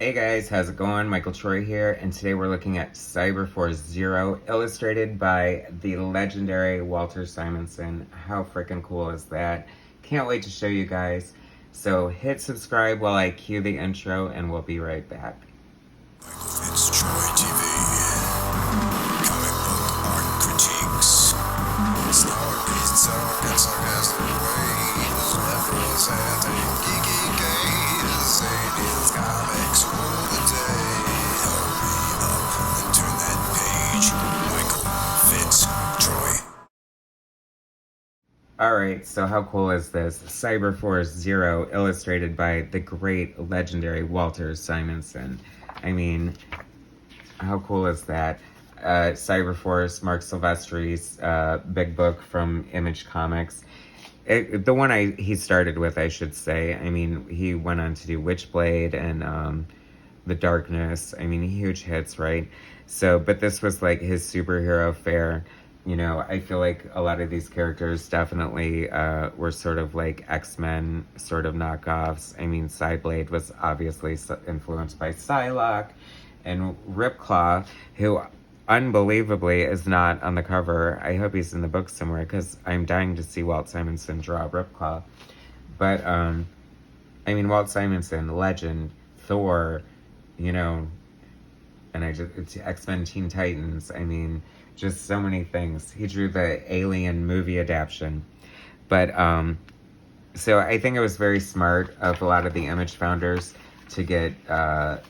Hey guys, how's it going? Michael Troy here, and today we're looking at Cyberforce Zero, illustrated by the legendary Walt Simonson. How freaking cool is that? Can't wait to show you guys. So hit subscribe while I cue the intro, and we'll be right back. MichaelFitzTroytv. Comic book art critiques. Snark, talk, and sarcastic ways. Represent and geeky gaze. Aliens, comics, rule the day. Hurry up and turn that page. Michael Fitz Troy. Alright, so how cool is this? Cyberforce Zero, illustrated by the great, legendary Walt Simonson. I mean, how cool is that? Cyberforce, Mark Silvestri's big book from Image Comics. The one he started with, I should say. I mean, he went on to do Witchblade and The Darkness. I mean, huge hits, right? So, but this was like his superhero fare. You know, I feel like a lot of these characters definitely were sort of like X-Men sort of knockoffs. I mean, Cyblade was obviously influenced by Psylocke, and Ripclaw, who unbelievably is not on the cover. I hope he's in the book somewhere because I'm dying to see Walt Simonson draw Ripclaw. But, I mean, Walt Simonson, legend, Thor, you know, and it's X-Men Teen Titans. I mean, just so many things. He drew the Alien movie adaptation. But, so I think it was very smart of a lot of the Image founders to get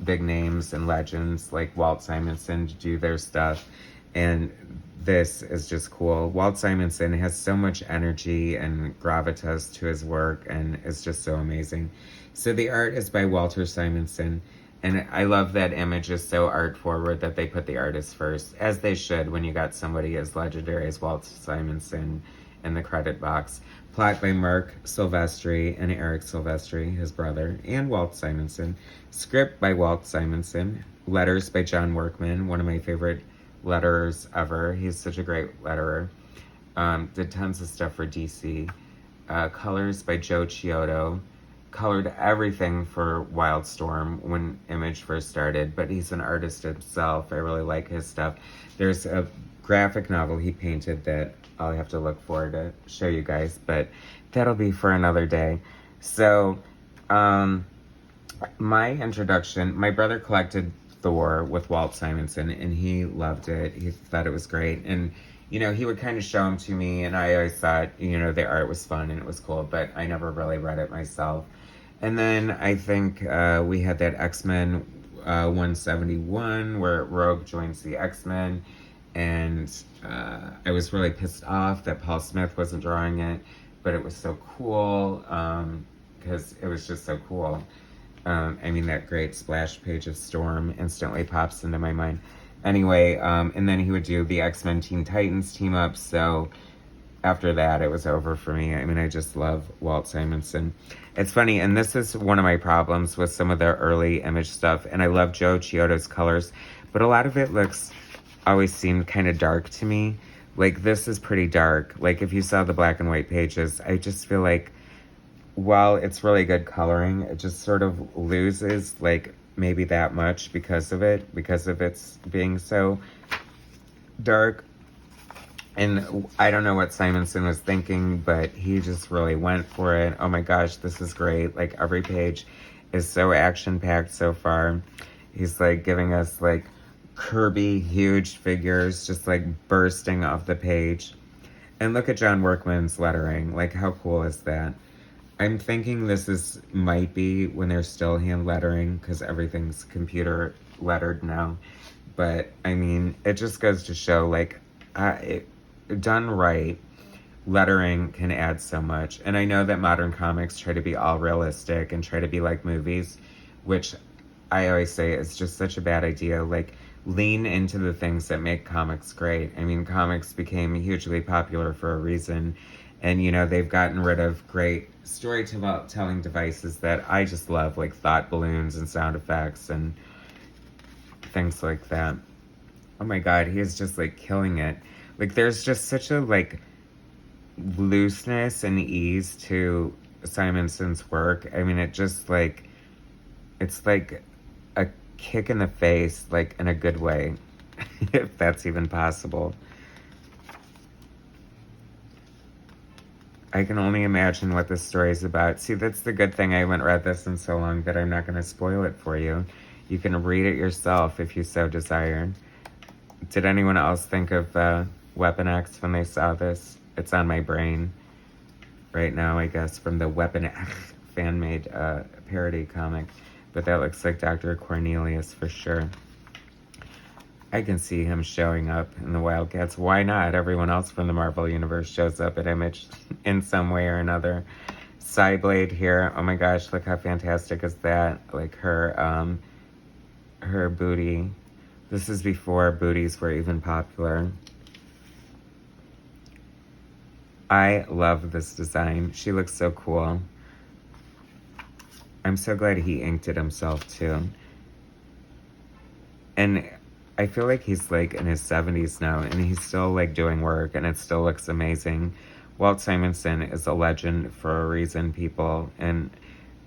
big names and legends like Walt Simonson to do their stuff. And this is just cool. Walt Simonson has so much energy and gravitas to his work, and it's just so amazing. So the art is by Walt Simonson. And I love that Image is so art forward that they put the artist first, as they should when you got somebody as legendary as Walt Simonson in the credit box. Plot by Mark Silvestri and Eric Silvestri, his brother, and Walt Simonson. Script by Walt Simonson. Letters by John Workman, one of my favorite letterers ever. He's such a great letterer. Did tons of stuff for DC. Colors by Joe Chiodo. Colored everything for Wildstorm when Image first started, but he's an artist himself. I really like his stuff. There's a graphic novel he painted that I'll have to look for to show you guys, but that'll be for another day. So, my introduction, my brother collected Thor with Walt Simonson, and he loved it. He thought it was great, and you know, he would kind of show them to me, and I always thought, you know, the art was fun and it was cool, but I never really read it myself. And then I think we had that X-Men 171 where Rogue joins the X-Men, and I was really pissed off that Paul Smith wasn't drawing it, but it was so cool because it was just so cool. I mean, that great splash page of Storm instantly pops into my mind. Anyway, and then he would do the X-Men Teen Titans team up, so after that, it was over for me. I mean, I just love Walt Simonson. It's funny, and this is one of my problems with some of the early Image stuff, and I love Joe Chiodo's colors, but a lot of it always seemed kind of dark to me. Like, this is pretty dark. Like, if you saw the black and white pages, I just feel like, while it's really good coloring, it just sort of loses, like, maybe that much because of its being so dark. And I don't know what Simonson was thinking, but he just really went for it. Oh my gosh, this is great. Like, every page is so action-packed so far. He's, like, giving us, like, Kirby huge figures just, like, bursting off the page. And look at John Workman's lettering. Like, how cool is that? I'm thinking might be when they're still hand lettering, because everything's computer lettered now. But, I mean, it just goes to show, like, done right, lettering can add so much. And I know that modern comics try to be all realistic and try to be like movies, which I always say is just such a bad idea. Like, lean into the things that make comics great. I mean, comics became hugely popular for a reason, and you know, they've gotten rid of great storytelling devices that I just love, like thought balloons and sound effects and things like that. Oh my god, he is just like killing it. Like, there's just such a like looseness and ease to Simonson's work. I mean, it just like, it's like a kick in the face, like in a good way, if that's even possible. I can only imagine what this story is about. See, that's the good thing. I haven't read this in so long that I'm not going to spoil it for you. You can read it yourself if you so desire. Did anyone else think of Weapon X when they saw this? It's on my brain right now, I guess, from the Weapon X fan-made parody comic. But that looks like Dr. Cornelius for sure. I can see him showing up in the Wildcats. Why not? Everyone else from the Marvel Universe shows up at Image in some way or another. Cyblade here. Oh my gosh, look how fantastic is that? Like her booty. This is before booties were even popular. I love this design. She looks so cool. I'm so glad he inked it himself too. And I feel like he's like in his 70s now and he's still like doing work and it still looks amazing. Walt Simonson is a legend for a reason, people. And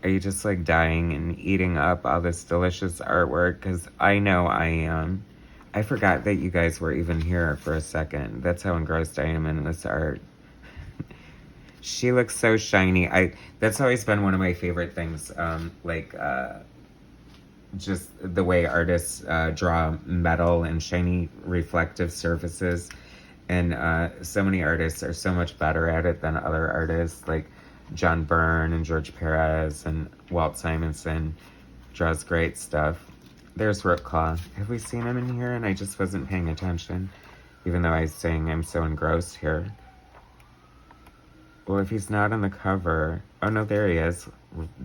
are you just like dying and eating up all this delicious artwork? Because I know I am. I forgot that you guys were even here for a second. That's how engrossed I am in this art. She looks so shiny. That's always been one of my favorite things. Just the way artists draw metal and shiny reflective surfaces. And so many artists are so much better at it than other artists, like John Byrne and George Perez and Walt Simonson draws great stuff. There's Ripclaw. Have we seen him in here? And I just wasn't paying attention, even though I was saying I'm so engrossed here. Well, if he's not on the cover... Oh, no, there he is.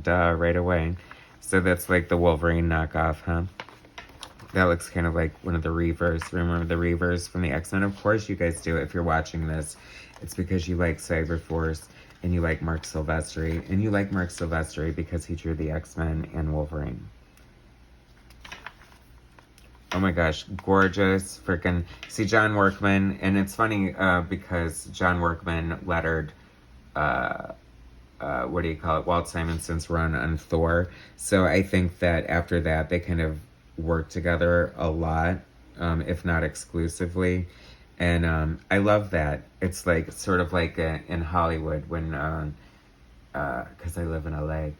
Duh, right away. So that's like the Wolverine knockoff, huh? That looks kind of like one of the Reavers. Remember the Reavers from the X-Men? Of course you guys do. If you're watching this, it's because you like Cyberforce and you like Mark Silvestri. And you like Mark Silvestri because he drew the X-Men and Wolverine. Oh my gosh, gorgeous. Freaking... See, John Workman. And it's funny because John Workman lettered... what do you call it? Walt Simonson's run on Thor. So I think that after that, they kind of worked together a lot, if not exclusively. And I love that. It's like sort of like in Hollywood when, because I live in LA,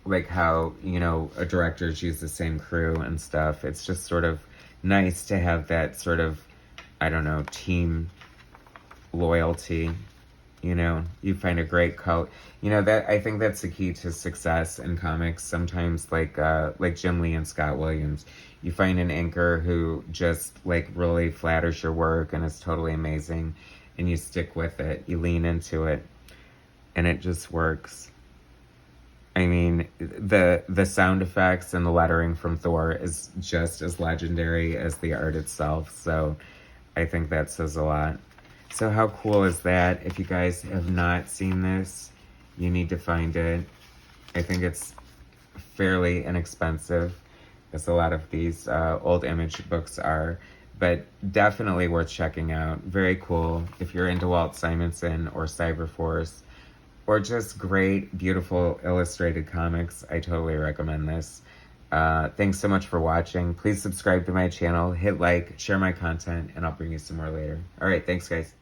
like how, you know, directors use the same crew and stuff. It's just sort of nice to have that sort of, I don't know, team loyalty. You know, you find a great color. You know, that I think that's the key to success in comics. Sometimes, like Jim Lee and Scott Williams, you find an inker who just like really flatters your work and is totally amazing, and you stick with it. You lean into it, and it just works. I mean, the sound effects and the lettering from Thor is just as legendary as the art itself. So, I think that says a lot. So how cool is that? If you guys have not seen this, you need to find it. I think it's fairly inexpensive, as a lot of these old Image books are, but definitely worth checking out. Very cool. If you're into Walt Simonson or Cyberforce, or just great, beautiful illustrated comics, I totally recommend this. Thanks so much for watching. Please subscribe to my channel, hit like, share my content, and I'll bring you some more later. All right, thanks guys.